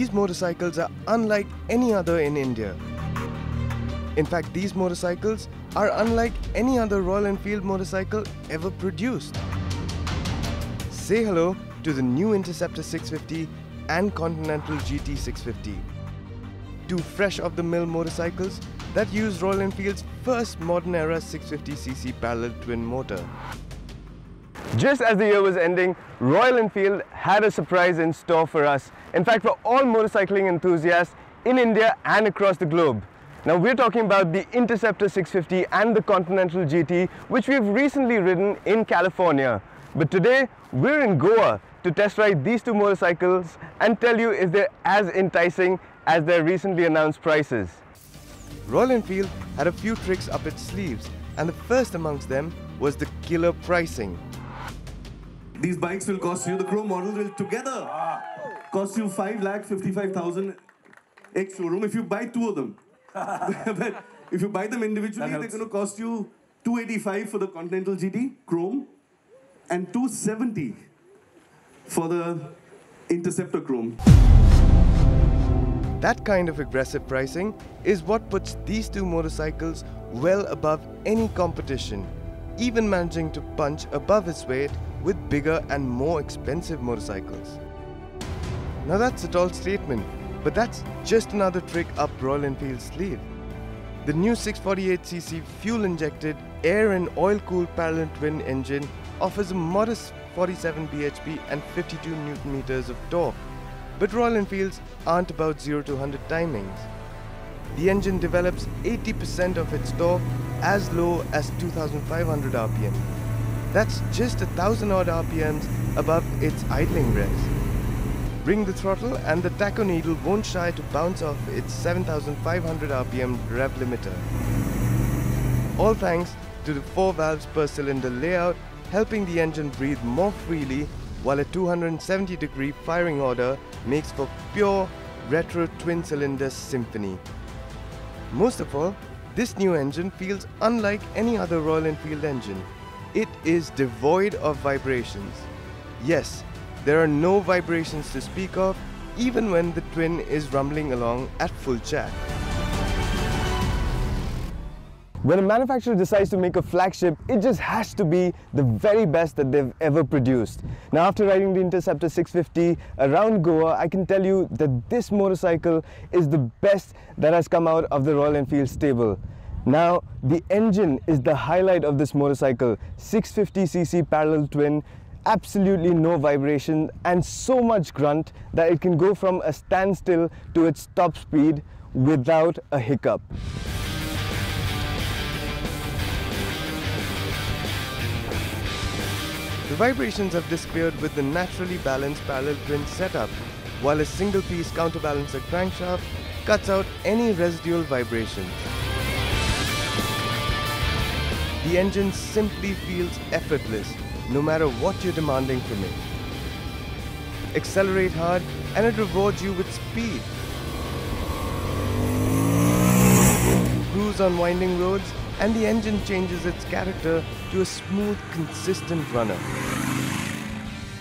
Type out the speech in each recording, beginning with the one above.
These motorcycles are unlike any other in India. In fact, these motorcycles are unlike any other Royal Enfield motorcycle ever produced. Say hello to the new Interceptor 650 and Continental GT 650. Two fresh off-the-mill motorcycles that use Royal Enfield's first modern-era 650cc parallel twin motor. Just as the year was ending, Royal Enfield had a surprise in store for us. In fact, for all motorcycling enthusiasts in India and across the globe. Now we're talking about the Interceptor 650 and the Continental GT, which we've recently ridden in California. But today, we're in Goa to test ride these two motorcycles and tell you if they're as enticing as their recently announced prices. Royal Enfield had a few tricks up its sleeves, and the first amongst them was the killer pricing. These bikes will cost you, the Chrome models will together cost you 5,55,000 ex-showroom if you buy two of them. But if you buy them individually, they're going to cost you 285 for the Continental GT Chrome and 270 for the Interceptor Chrome. That kind of aggressive pricing is what puts these two motorcycles well above any competition, even managing to punch above its weight with bigger and more expensive motorcycles. Now that's a tall statement, but that's just another trick up Royal Enfield's sleeve. The new 648cc fuel-injected, air and oil-cooled parallel twin engine offers a modest 47 bhp and 52 Nm of torque, but Royal Enfields aren't about 0 to 100 timings. The engine develops 80% of its torque as low as 2,500 rpm. That's just 1,000 odd rpms above its idling rest. Bring the throttle and the tacho needle won't shy to bounce off its 7,500 rpm rev limiter. All thanks to the 4 valves per cylinder layout, helping the engine breathe more freely, while a 270-degree firing order makes for pure retro twin-cylinder symphony. Most of all, this new engine feels unlike any other Royal Enfield engine. It is devoid of vibrations. Yes, there are no vibrations to speak of, even when the twin is rumbling along at full jack. When a manufacturer decides to make a flagship, it just has to be the very best that they've ever produced. Now, after riding the Interceptor 650 around Goa, I can tell you that this motorcycle is the best that has come out of the Royal Enfield stable. Now, the engine is the highlight of this motorcycle. 650cc parallel twin, absolutely no vibration and so much grunt that it can go from a standstill to its top speed without a hiccup. The vibrations have disappeared with the naturally balanced parallel twin setup, while a single-piece counterbalancer crankshaft cuts out any residual vibrations. The engine simply feels effortless, no matter what you're demanding from it. Accelerate hard and it rewards you with speed. Cruise on winding roads and the engine changes its character to a smooth, consistent runner.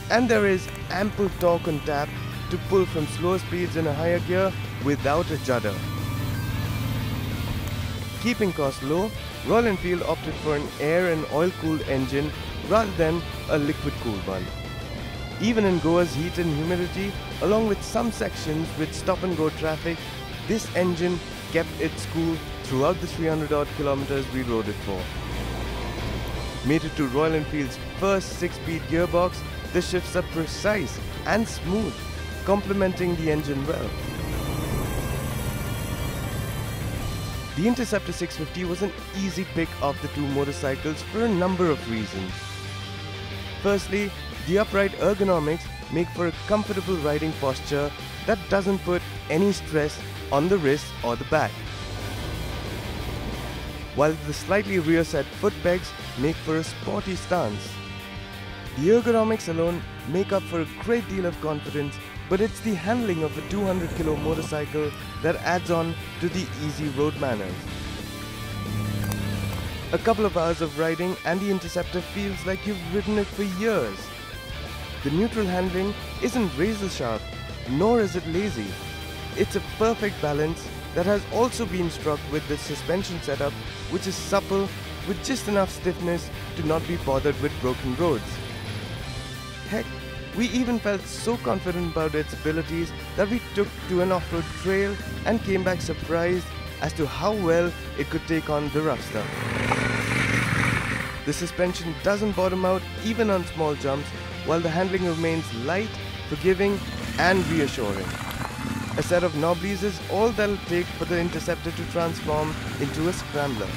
And there is ample torque on tap to pull from slower speeds in a higher gear without a judder. Keeping costs low, Royal Enfield opted for an air and oil-cooled engine rather than a liquid-cooled one. Even in Goa's heat and humidity, along with some sections with stop-and-go traffic, this engine kept its cool throughout the 300-odd kilometers we rode it for. Mated to Royal Enfield's first 6-speed gearbox, the shifts are precise and smooth, complementing the engine well. The Interceptor 650 was an easy pick of the two motorcycles for a number of reasons. Firstly, the upright ergonomics make for a comfortable riding posture that doesn't put any stress on the wrist or the back, while the slightly rear-set foot pegs make for a sporty stance. The ergonomics alone make up for a great deal of confidence, but it's the handling of a 200-kilo motorcycle that adds on to the easy road manners. A couple of hours of riding and the Interceptor feels like you've ridden it for years. The neutral handling isn't razor sharp, nor is it lazy. It's a perfect balance that has also been struck with the suspension setup, which is supple with just enough stiffness to not be bothered with broken roads. Heck, we even felt so confident about its abilities that we took to an off-road trail and came back surprised as to how well it could take on the rough stuff. The suspension doesn't bottom out even on small jumps, while the handling remains light, forgiving and reassuring. A set of knobblies is all that'll take for the Interceptor to transform into a scrambler.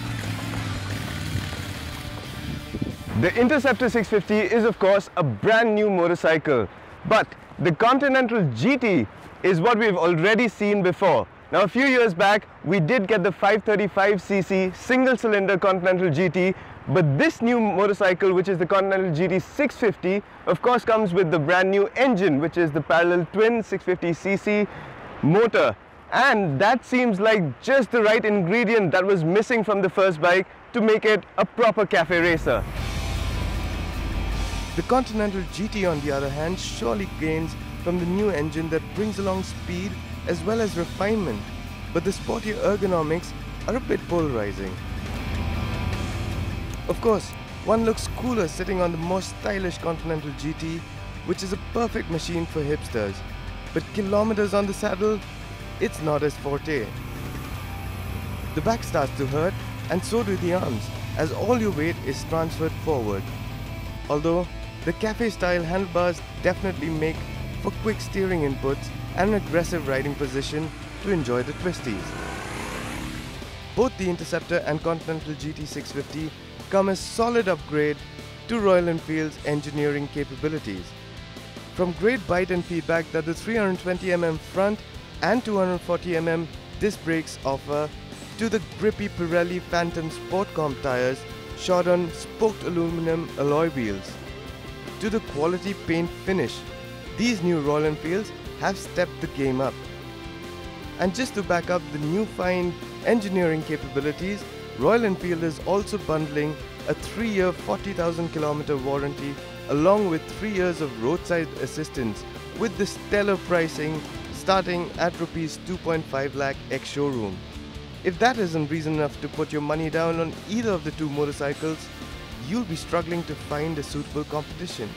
The Interceptor 650 is of course a brand new motorcycle, but the Continental GT is what we've already seen before. Now a few years back we did get the 535cc single cylinder Continental GT, but this new motorcycle, which is the Continental GT 650, of course comes with the brand new engine, which is the parallel twin 650cc motor, and that seems like just the right ingredient that was missing from the first bike to make it a proper cafe racer. The Continental GT, on the other hand, surely gains from the new engine that brings along speed as well as refinement, but the sportier ergonomics are a bit polarizing. Of course, one looks cooler sitting on the more stylish Continental GT, which is a perfect machine for hipsters, but kilometers on the saddle, it's not as forte. The back starts to hurt, and so do the arms, as all your weight is transferred forward. Although, the cafe-style handlebars definitely make for quick steering inputs and an aggressive riding position to enjoy the twisties. Both the Interceptor and Continental GT 650 come as solid upgrade to Royal Enfield's engineering capabilities. From great bite and feedback that the 320mm front and 240mm disc brakes offer, to the grippy Pirelli Phantom Sport Comp tires shod on spoked aluminum alloy wheels, to the quality paint finish, these new Royal Enfields have stepped the game up. And just to back up the newfound engineering capabilities, Royal Enfield is also bundling a 3-year 40,000 km warranty along with 3 years of roadside assistance, with the stellar pricing starting at Rs 2.5 lakh ex-showroom. If that isn't reason enough to put your money down on either of the two motorcycles, you'll be struggling to find a suitable competition.